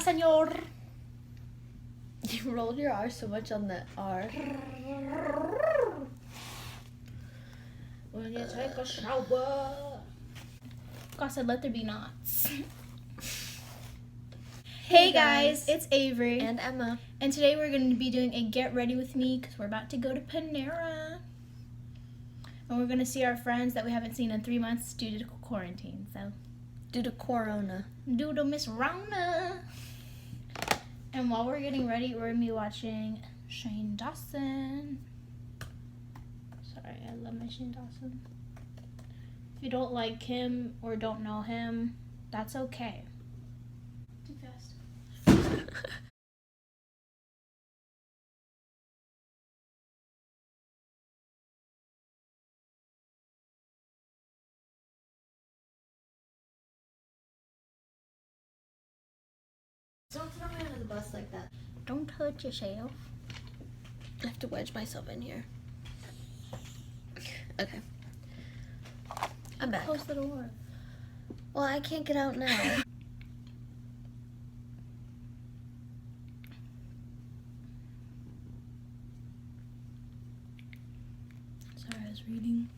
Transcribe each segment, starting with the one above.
senor. You rolled your R so much on the R. When you take a shower. God said, let there be knots. Hey guys, it's Avery. And Emma. And today we're going to be doing a get ready with me because we're about to go to Panera. And we're going to see our friends that we haven't seen in 3 months due to quarantine. So, Due to Corona. due to Miss Rona. And while we're getting ready, we're going to be watching Shane Dawson. Sorry, I love my Shane Dawson. If you don't like him or don't know him, that's okay. Too fast. Don't throw me under the bus like that. Don't hurt yourself. I have to wedge myself in here. Okay. I'm back. Close the door. Well, I can't get out now. Sorry, I was reading.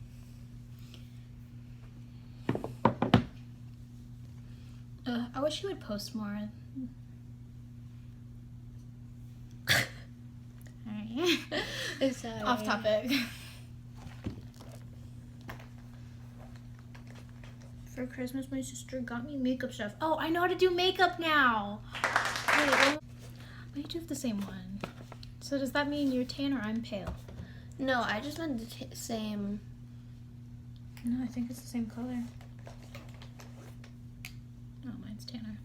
I wish you would post more. Alright. It's sorry. Off topic. For Christmas, my sister got me makeup stuff. Oh, I know how to do makeup now. Wait, we do have the same one. So does that mean you're tan or I'm pale? No, I just meant the same. No, I think it's the same color. Oh, mine's tanner.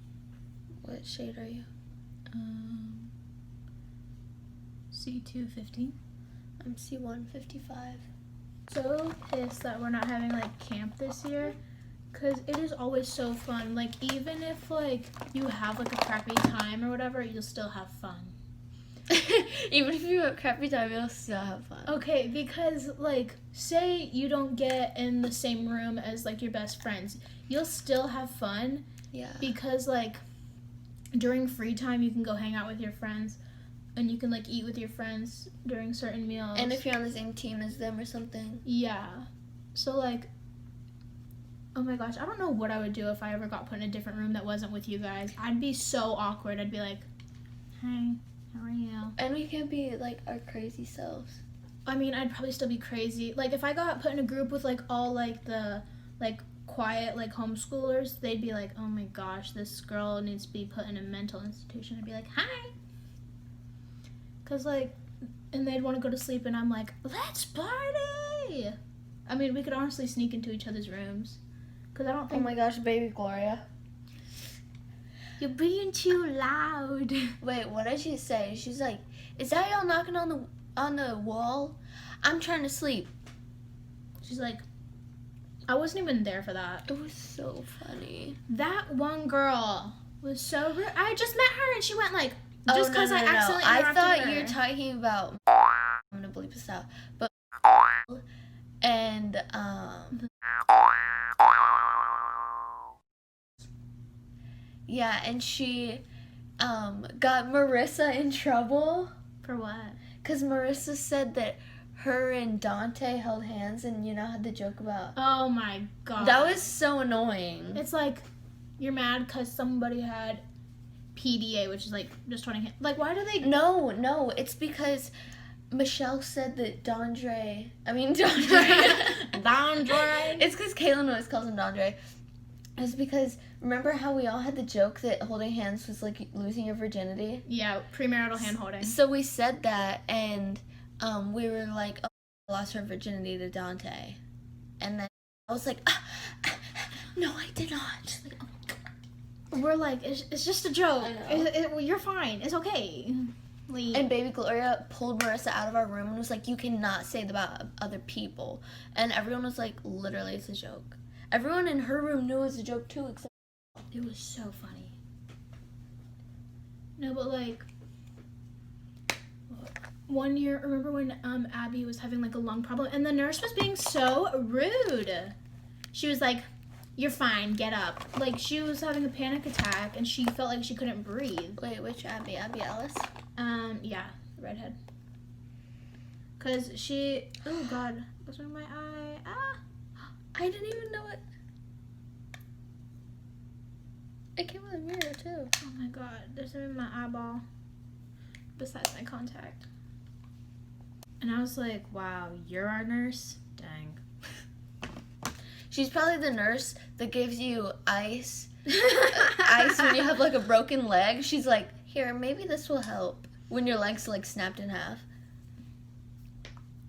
What shade are you? C250. I'm C155. So pissed that we're not having like camp this year, because it is always so fun. Like, even if like you have like a crappy time or whatever, you'll still have fun. Even if you have a crappy time, you'll still have fun. Okay, because like, say you don't get in the same room as like your best friends, you'll still have fun. Yeah. Because like during free time you can go hang out with your friends and you can like eat with your friends during certain meals. And if you're on the same team as them or something. Yeah. So like, oh my gosh, I don't know what I would do if I ever got put in a different room that wasn't with you guys. I'd be so awkward. I'd be like, hey, how are you? And we can be like our crazy selves. I mean, I'd probably still be crazy. Like, if I got put in a group with like all like the like quiet like homeschoolers, they'd be like, oh my gosh, this girl needs to be put in a mental institution. I'd be like, hi. Cause like, and they'd want to go to sleep and I'm like, let's party. I mean, we could honestly sneak into each other's rooms. Cause I don't think. Oh my gosh, baby Gloria. You're being too loud. Wait, what did she say? She's like, is that y'all knocking on the wall? I'm trying to sleep. She's like, I wasn't even there for that. It was so funny. That one girl was so rude. I just met her and she went like, just because no, I accidentally I interrupted thought her. you were talking about. I'm gonna bleep this out. But and yeah, and she got Marissa in trouble. For what? Because Marissa said that her and Dante held hands, and you know had the joke about. Oh my god. That was so annoying. It's like, you're mad because somebody had PDA, which is like just holding hands. Like, why do they? No, it's because Michelle said that Dondre. Dondre. It's because Kaylin always calls him Dondre. It's because, remember how we all had the joke that holding hands was like losing your virginity? Yeah, premarital hand holding. So we said that, and we were like, oh, I lost her virginity to Dante. And then I was like, no, I did not. Like, oh my God. We're like, it's just a joke. I know. You're fine. It's okay. Leave. And baby Gloria pulled Marissa out of our room and was like, you cannot say that about other people. And everyone was like, literally, it's a joke. Everyone in her room knew it was a joke too, except it was so funny. No, but like, one year, remember when Abby was having like a lung problem and the nurse was being so rude? She was like, you're fine, get up. Like, she was having a panic attack, and she felt like she couldn't breathe. Wait, which Abby? Abby Ellis? Yeah, redhead. Because she, oh God, what's in my eye? Ah! I didn't even know it. It came with a mirror, too. Oh my God, there's something in my eyeball besides my contact. And I was like, wow, you're our nurse? Dang. She's probably the nurse that gives you ice. Ice when you have like a broken leg. She's like, here, maybe this will help when your leg's like snapped in half.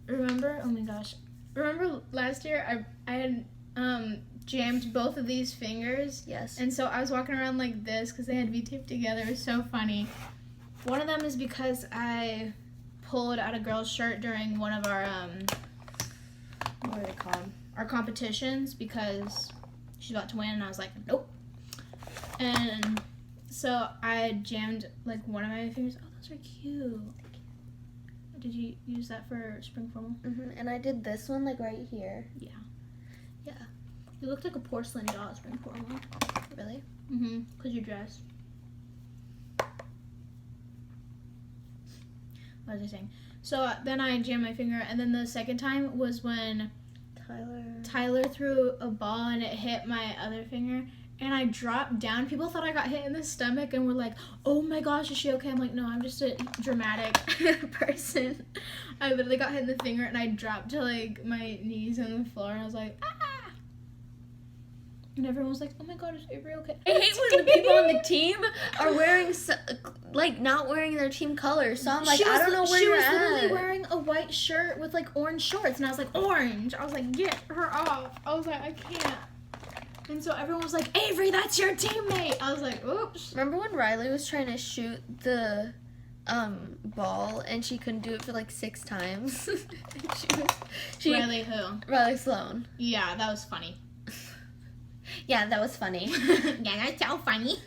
Remember? Oh my gosh. Remember last year I had jammed both of these fingers? Yes. And so I was walking around like this because they had to be taped together. It was so funny. One of them is because I pulled out a girl's shirt during one of our what are they called? Our competitions, because she's about to win, and I was like, nope. And so I jammed like one of my fingers. Oh, those are cute. Did you use that for spring formal? Mm-hmm. And I did this one like right here. Yeah. Yeah. You looked like a porcelain doll at spring formal. Really? Mm-hmm. Because you dressed. What was I saying? So then I jammed my finger, and then the second time was when Tyler threw a ball and it hit my other finger, and I dropped down. People thought I got hit in the stomach and were like, oh my gosh, is she okay? I'm like, no, I'm just a dramatic person. I literally got hit in the finger, and I dropped to like my knees on the floor, and I was like, ah! And everyone was like, oh my god, is Avery okay? I hate when the people on the team are wearing, like, not wearing their team colors. So I'm like, I don't know where you're at. She was literally wearing a white shirt with, like, orange shorts. And I was like, orange. I was like, get her off. I was like, I can't. And so everyone was like, Avery, that's your teammate. I was like, oops. Remember when Riley was trying to shoot the ball and she couldn't do it for, like, 6 times? Riley who? Riley Sloan. Yeah, that was funny. Yeah, that was funny. Yeah, that's so funny.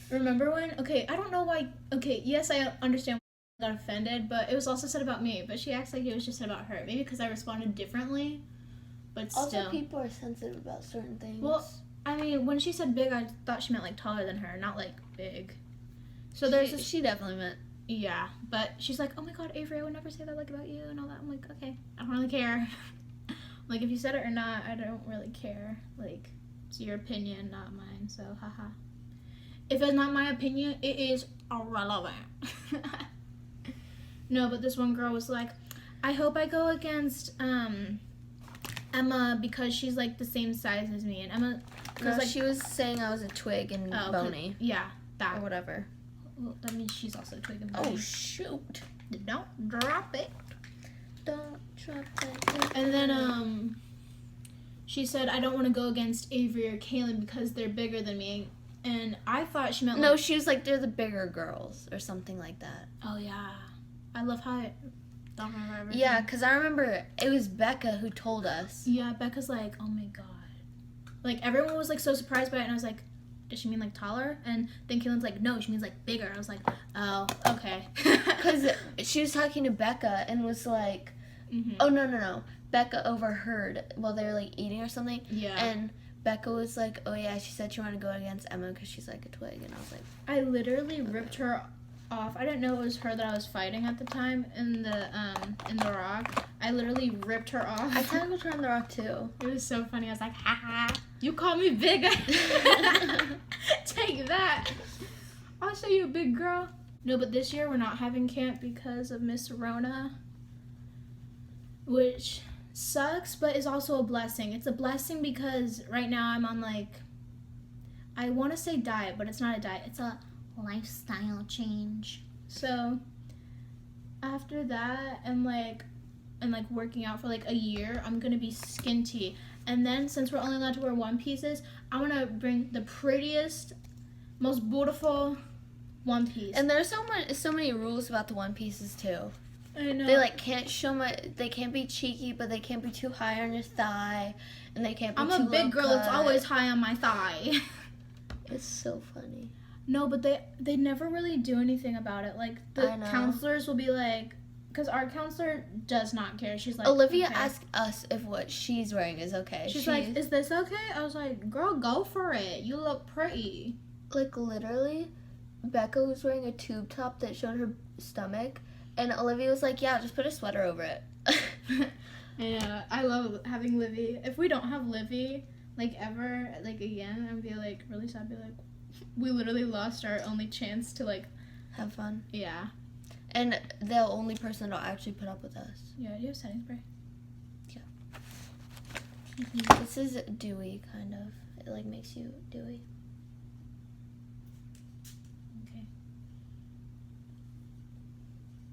Remember when? Okay, I don't know why. Okay, yes, I understand why I got offended, but it was also said about me. But she acts like it was just said about her. Maybe because I responded differently, but still. Also, people are sensitive about certain things. Well, I mean, when she said big, I thought she meant like taller than her, not like big. So she definitely meant. Yeah, but she's like, oh my god, Avery, I would never say that like about you and all that. I'm like, okay, I don't really care. Like, if you said it or not, I don't really care. Like, it's your opinion, not mine, so haha. If it's not my opinion, it is irrelevant. No, but this one girl was like, I hope I go against Emma because she's like the same size as me. And Emma, because like she was saying I was a twig and bony. Yeah, that. Or whatever. Well, that means she's also a twig and bony. Oh, shoot. Don't drop it. Don't drop it. And then, she said, I don't want to go against Avery or Kaylin because they're bigger than me. And I thought she meant, no, she was like, they're the bigger girls or something like that. Oh, yeah. I love how I don't remember everything. Yeah, because I remember it was Becca who told us. Yeah, Becca's like, oh my god. Like, everyone was like so surprised by it, and I was like, does she mean like taller? And then Kaylin's like, no, she means like bigger. I was like, oh, okay. Because she was talking to Becca and was like, oh, no. Becca overheard while they were like eating or something. Yeah. And Becca was like, oh yeah, she said she wanted to go against Emma because she's like a twig. And I was like, I literally ripped her off. I didn't know it was her that I was fighting at the time in the rock. I literally ripped her off. I kind of was trying the rock too. It was so funny. I was like, haha, you call me big. Take that. I'll show you a big girl. No, but this year we're not having camp because of Miss Rona, which sucks, but is also a blessing. It's a blessing because right now I'm on like, I want to say diet, but it's not a diet. It's a lifestyle change. So after that and working out for like a year, I'm gonna be skinty. And then since we're only allowed to wear one pieces, I want to bring the prettiest, most beautiful one piece. And there's so many rules about the one pieces too. I know. They like can't they can't be cheeky, but they can't be too high on your thigh, and they can't be too low. I'm a big girl. It's always high on my thigh. It's so funny. No, but they never really do anything about it. Like the counselors will be like, because our counselor does not care. She's like, Olivia okay. asked us if what she's wearing is okay. She's like, is this okay? I was like, girl, go for it. You look pretty. Like, literally, Becca was wearing a tube top that showed her stomach, and Olivia was like, yeah, just put a sweater over it. Yeah, I love having Livy. If we don't have Livy, like, ever, like, again, I'd be, like, really sad. I'd be like, we literally lost our only chance to, like... Have fun. Yeah. And the only person that'll actually put up with us. Yeah, do you have setting spray? Yeah. This is dewy, kind of. It, like, makes you dewy. Okay.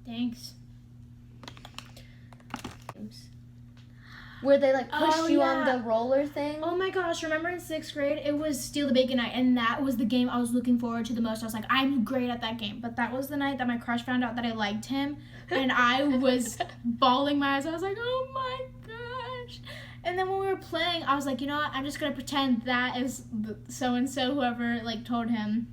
Thanks. Where they, like, push Oh, you yeah. on the roller thing. Oh my gosh, remember in 6th grade, it was Steal the Bacon night, and that was the game I was looking forward to the most. I was like, I'm great at that game. But that was the night that my crush found out that I liked him, and I was bawling my eyes. I was like, oh my gosh. And then when we were playing, I was like, you know what, I'm just going to pretend that is so-and-so, whoever, like, told him.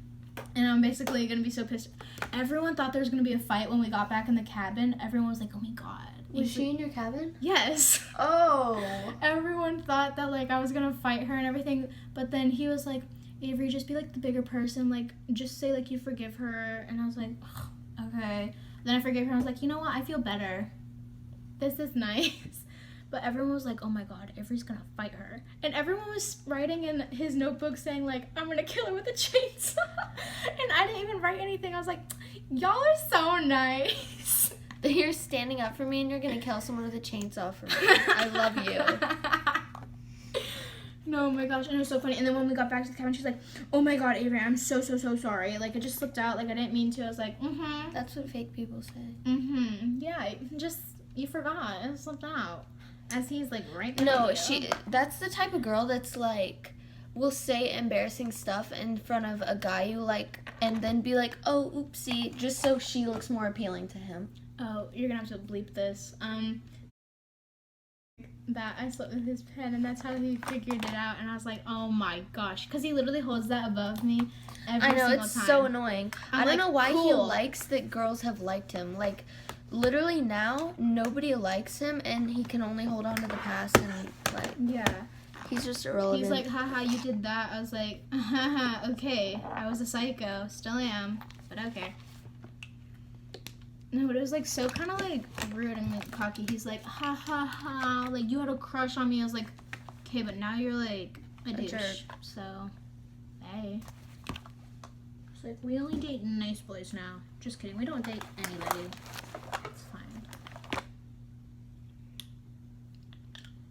And I'm basically going to be so pissed. Everyone thought there was going to be a fight when we got back in the cabin. Everyone was like, oh my god. Was she in your cabin? Yes. Oh. Everyone thought that, like, I was gonna fight her and everything, but then he was like, Avery, just be, like, the bigger person, like, just say, like, you forgive her, and I was like, okay. Then I forgave her, and I was like, you know what, I feel better. This is nice. But everyone was like, oh my god, Avery's gonna fight her. And everyone was writing in his notebook saying, like, I'm gonna kill her with a chainsaw. And I didn't even write anything. I was like, y'all are so nice. You're standing up for me and you're gonna kill someone with a chainsaw for me. I love you. No, oh my gosh, and it was so funny. And then when we got back to the cabin, she's like, oh my god, Avery, I'm so sorry. Like, it just slipped out. Like, I didn't mean to. I was like, That's what fake people say. Yeah, you forgot. It slipped out. As he's, like, right No, behind you. that's the type of girl that's, like, will say embarrassing stuff in front of a guy you like, and then be like, oh, oopsie, just so she looks more appealing to him. Oh, you're gonna have to bleep this. That I slept with his pen, and that's how he figured it out. And I was like, oh my gosh, because he literally holds that above me every I know, single it's time. so annoying. I'm I don't like, know why he cool. likes that girls have liked him. Like, literally now, nobody likes him, and he can only hold on to the past, and, like, Yeah. he's just irrelevant. He's like, haha, you did that. I was like, haha, okay. I was a psycho. Still am. But okay. No, but it was, like, so kind of, like, rude and, like, cocky. He's like, ha, ha, ha. Like, you had a crush on me. I was like, okay, but now you're, like, a douche. jerk. So, hey. It's like, we only date nice boys now. Just kidding. We don't date anybody. It's fine.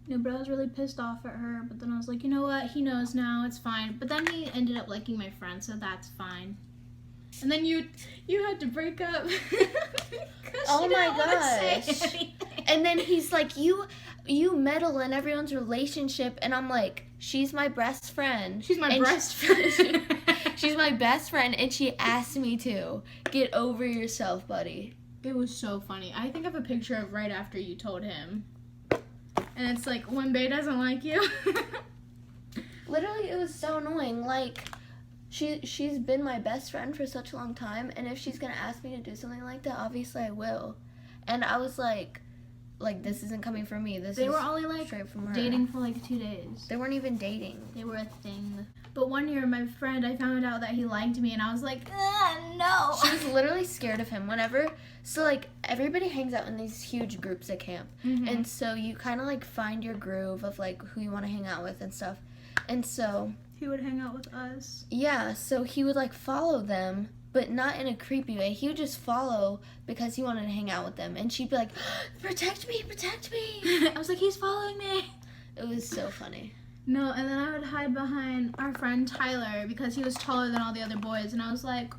No, but I was really pissed off at her. But then I was like, you know what? He knows now. It's fine. But then he ended up liking my friend, so that's fine. And then you had to break up. Oh my gosh. And then he's like, you meddle in everyone's relationship, and I'm like, she's my best friend. She's my And best friend. She's my best friend, and she asked me to. Get over yourself, buddy. It was so funny. I think I have a picture of right after you told him. And it's like, when Bae doesn't like you. Literally, it was so annoying. Like, she's been my best friend for such a long time, and if she's gonna ask me to do something like that, obviously I will. And I was like this isn't coming from me. They were only like straight from her. dating for like 2 days. They weren't even dating. They were a thing. But one year, my friend, I found out that he liked me, and I was like, no. She was literally scared of him whenever. So, like, everybody hangs out in these huge groups at camp. Mm-hmm. And so you kind of, like, find your groove of, like, who you want to hang out with and stuff. And so... he would hang out with us. Yeah, so he would, like, follow them, but not in a creepy way. He would just follow because he wanted to hang out with them. And she'd be like, protect me, protect me. I was like, he's following me. It was so funny. No, and then I would hide behind our friend Tyler because he was taller than all the other boys. And I was like,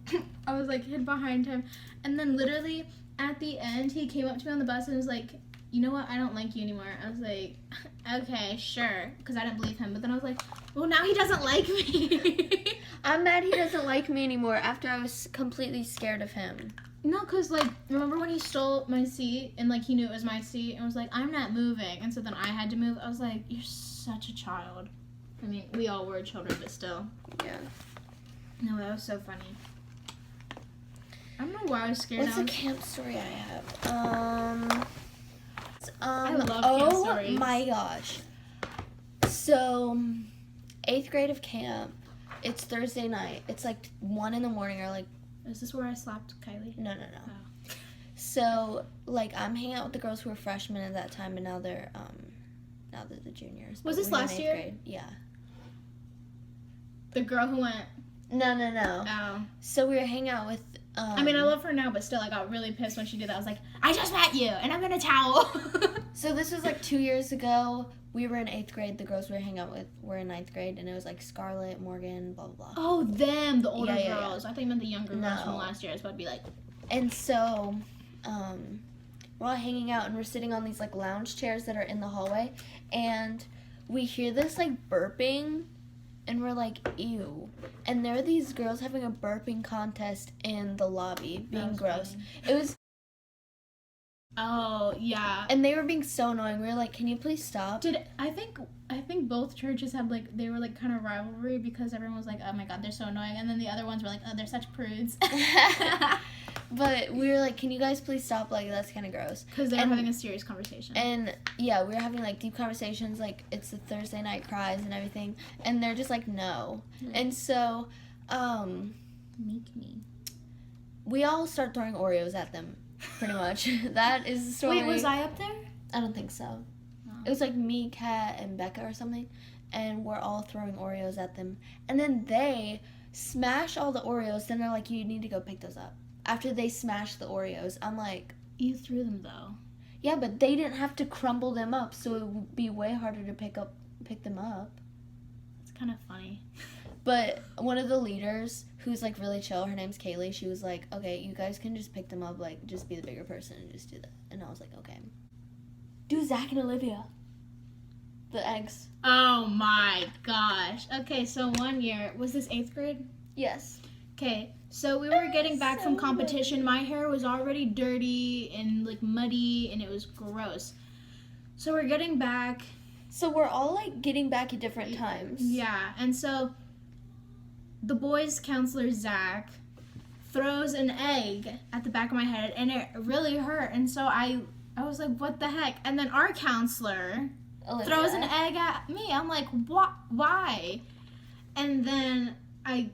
hid behind him. And then literally at the end, he came up to me on the bus and was like, you know what, I don't like you anymore. I was like, okay, sure, because I didn't believe him. But then I was like, well, now he doesn't like me. I'm mad he doesn't like me anymore after I was completely scared of him. No, because, like, remember when he stole my seat and, like, he knew it was my seat and was like, I'm not moving. And so then I had to move. I was like, you're such a child. I mean, we all were children, but still. Yeah. No, that was so funny. I don't know why I was scared. What's a camp story I have? I love camp stories. Oh my gosh. So, 8th grade of camp. It's Thursday night. It's like 1 in the morning or like. Is this where I slapped Kylie? No. Oh. So, like, I'm hanging out with the girls who were freshmen at that time, and now they're the juniors. Was But this we were in last 8th year? grade. Yeah. The girl who went. No. Oh. So we were hanging out with. I mean, I love her now, but still, I got really pissed when she did that. I was like, I just met you, and I'm in a towel. So this was like 2 years ago. We were in 8th grade. The girls we were hanging out with were in 9th grade, and it was like Scarlett, Morgan, blah blah blah. Oh, them, the older Yeah. girls. I thought you meant the younger girls No. from last year. I was about to be like. And so, we're all hanging out, and we're sitting on these like lounge chairs that are in the hallway, and we hear this like burping, and we're like, ew. And there are these girls having a burping contest in the lobby, being gross. Funny. It was. Oh yeah. And they were being so annoying. We were like, can you please stop? I think both churches had like they were like kind of rivalry because everyone was like, oh my god, they're so annoying, and then the other ones were like, oh, they're such prudes. But we were like, can you guys please stop? Like, that's kind of gross. Because they were having a serious conversation. And yeah, we were having like deep conversations, like it's the Thursday night cries and everything, and they're just like, no. And so, Make me. we all start throwing Oreos at them, pretty much. That is the story. Wait, was I up there? I don't think so. Oh. It was like me, Kat, and Becca or something, and we're all throwing Oreos at them. And then they smash all the Oreos, then they're like, you need to go pick those up. After they smash the Oreos, I'm like... You threw them, though. Yeah, but they didn't have to crumble them up, so it would be way harder to pick them up. It's kind of funny. But one of the leaders, who's like really chill, her name's Kaylee, she was like, okay, you guys can just pick them up, like, just be the bigger person and just do that. And I was like, okay. Do Zach and Olivia. The eggs. Oh my gosh. Okay, so one year, was this 8th grade? Yes. Okay, so we were getting back from competition. My hair was already dirty and like muddy, and it was gross. So we're getting back. So we're all like getting back at different times. Yeah, and so the boys' counselor, Zach, throws an egg at the back of my head, and it really hurt. And so I was like, what the heck? And then our counselor Olivia throws an egg at me. I'm like, what? Why? And then I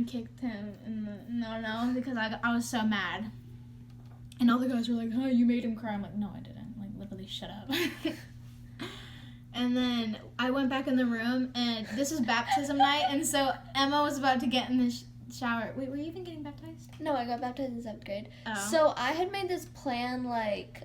kicked him in the no because I was so mad. And all the guys were like, huh, you made him cry. I'm like, no, I didn't. Like, literally, shut up. And then I went back in the room, and this was baptism night, and so Emma was about to get in the shower. Wait, were you even getting baptized? No, I got baptized in 7th grade. Oh. So I had made this plan, like,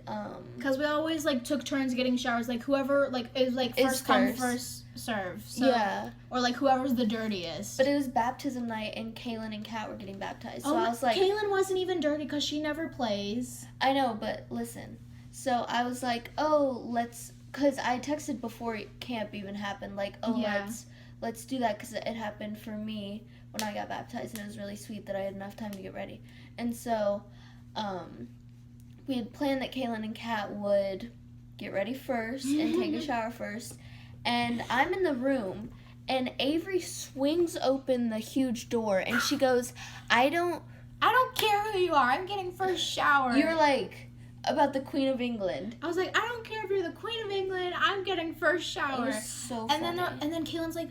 Because we always, like, took turns getting showers. Like, whoever, like, is, like, Is first come, first. first serve. So, yeah. Or, like, whoever's the dirtiest. But it was baptism night, and Kaylin and Kat were getting baptized. So I was like... Kaylin wasn't even dirty because she never plays. I know, but listen. So I was like, oh, let's... Because I texted before camp even happened, like, oh, Yeah. let's do that, because it happened for me when I got baptized, and it was really sweet that I had enough time to get ready. And so, we had planned that Kaylin and Kat would get ready first and take a shower first, and I'm in the room, and Avery swings open the huge door, and she goes, I don't care who you are. I'm getting first shower. You're like... About the Queen of England. I was like, I don't care if you're the Queen of England. I'm getting first shower. It was so funny. And then Kaylin's like,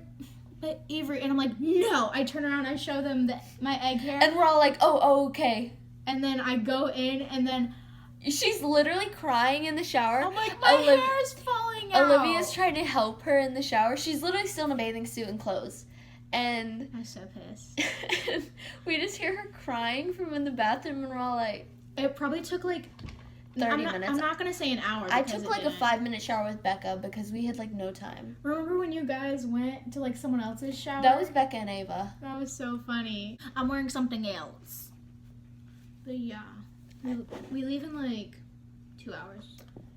but Avery, and I'm like, no. I turn around, I show them my egg hair, And we're all like, oh, okay. and then I go in, and then She's literally crying in the shower. I'm like, my hair is falling out. Olivia's trying to help her in the shower. She's literally still in a bathing suit and clothes. And I'm so pissed. we just hear her crying from in the bathroom, and we're all like... It probably took like 30 minutes. I'm not gonna say an hour. I took like a 5-minute shower with Becca because we had like no time. Remember when you guys went to like someone else's shower? That was Becca and Ava. That was so funny. I'm wearing something else. But yeah, we leave in like 2 hours.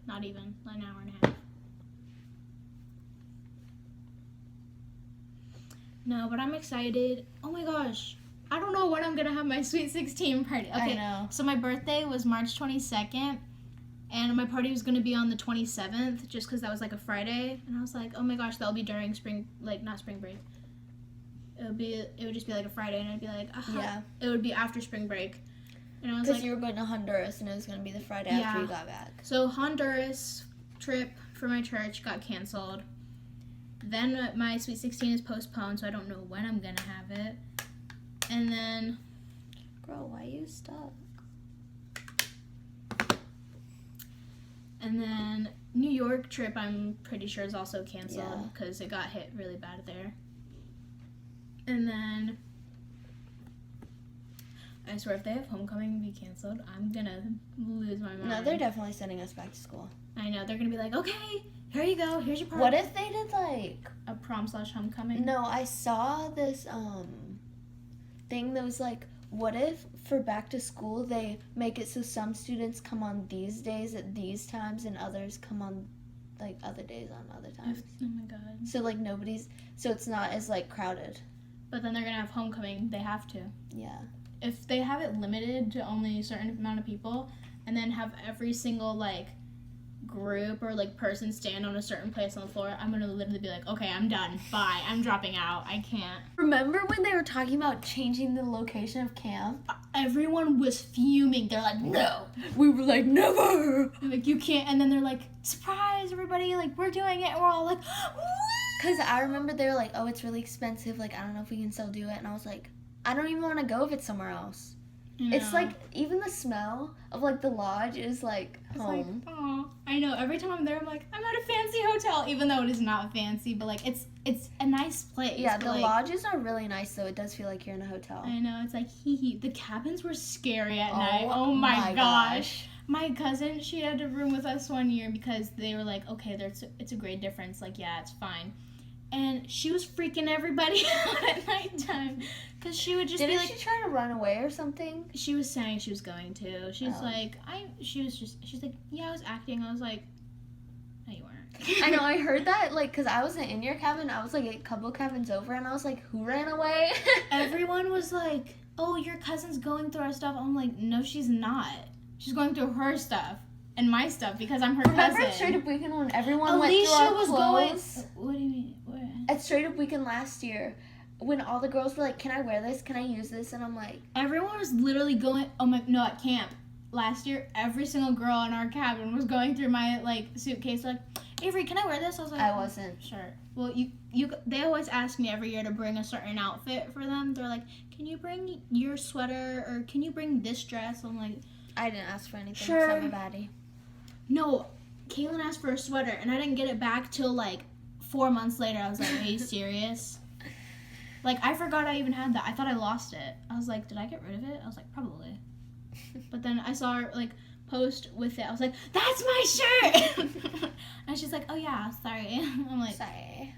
Not even, like an hour and a half. No, but I'm excited. Oh my gosh. I don't know when I'm gonna have my Sweet 16 party. Okay, I know. So my birthday was March 22nd, and my party was gonna be on the 27th, just because that was like a Friday. And I was like, oh my gosh, that'll be during spring, like not spring break. It would just be like a Friday, and I'd be like, Yeah. It would be after spring break. And I was Because like, you were going to Honduras and it was going to be the Friday after you got back. So Honduras trip for my church got canceled. Then my Sweet 16 is postponed, so I don't know when I'm going to have it. And then... Girl, why are you stuck? And then New York trip, I'm pretty sure is also canceled because it got hit really bad there. And then... I swear, if they have homecoming be canceled, I'm gonna lose my mind. No, they're definitely sending us back to school. I know. They're gonna be like, okay, here you go. Here's your part. What if they did, like... A prom/homecoming? No, I saw this, thing that was like, what if for back to school they make it so some students come on these days at these times and others come on, like, other days on other times? Oh my god. So, like, so it's not as, like, crowded. But then they're gonna have homecoming. They have to. Yeah. If they have it limited to only a certain amount of people, and then have every single, like, group or, like, person stand on a certain place on the floor, I'm gonna literally be like, okay, I'm done. Bye. I'm dropping out. I can't. Remember when they were talking about changing the location of camp? Everyone was fuming. They're like, no. We were like, never. They're like, you can't. And then they're like, surprise, everybody. Like, we're doing it. And we're all like, woo! Because I remember they were like, oh, it's really expensive. Like, I don't know if we can still do it. And I was like, I don't even want to go if it's somewhere else. It's like, even the smell of, like, the lodge is, like, home. Like, oh, I know. Every time I'm there, I'm like, I'm at a fancy hotel, even though it is not fancy, but, like, it's a nice place. Yeah, the like, lodges are really nice, though. It does feel like you're in a hotel. I know. It's like, hee. The cabins were scary at night. Oh, my gosh. My cousin, she had a room with us one year because they were like, okay, it's a grade difference. Like, yeah, it's fine. And she was freaking everybody out at nighttime because she would just Didn't be like, she try to run away or something? She was saying she was going to. She's like, she's like, yeah, I was acting. I was like, no, you weren't. I know, I heard that, like, because I wasn't in your cabin. I was, like, a couple cabins over, and I was like, who ran away? Everyone was like, oh, your cousin's going through our stuff. I'm like, no, she's not. She's going through her stuff and my stuff because I'm her cousin. Remember at Straight Up Weekend when everyone went through our clothes? What do you mean? Where? At Straight Up Weekend last year, when all the girls were like, can I wear this? Can I use this? And I'm like... Everyone was literally going... No, at camp. Last year, every single girl in our cabin was going through my, like, suitcase, like, Avery, can I wear this? I was like... I wasn't. Sure. Well, they always ask me every year to bring a certain outfit for them. They're like, can you bring your sweater? Or can you bring this dress? I'm like... I didn't ask for anything. Sure. I'm a baddie. No, Caitlin asked for a sweater, and I didn't get it back till, like, 4 months later. I was like, are you serious? Like, I forgot I even had that. I thought I lost it. I was like, did I get rid of it? I was like, probably. But then I saw her, like, post with it. I was like, that's my shirt! And she's like, oh, yeah, sorry. I'm like, sorry.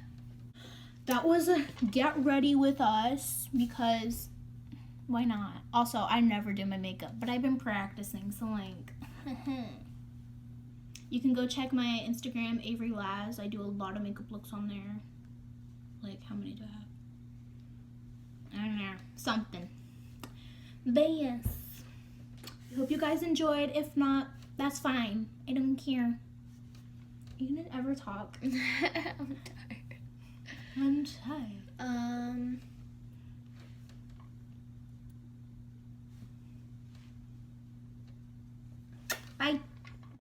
That was a get ready with us because why not? Also, I never do my makeup, but I've been practicing, so, like, you can go check my Instagram, Avery Laz. I do a lot of makeup looks on there. Like, how many do I have? I don't know. Something. But yes. I hope you guys enjoyed. If not, that's fine. I don't care. Are you gonna ever talk? I'm tired. I'm tired.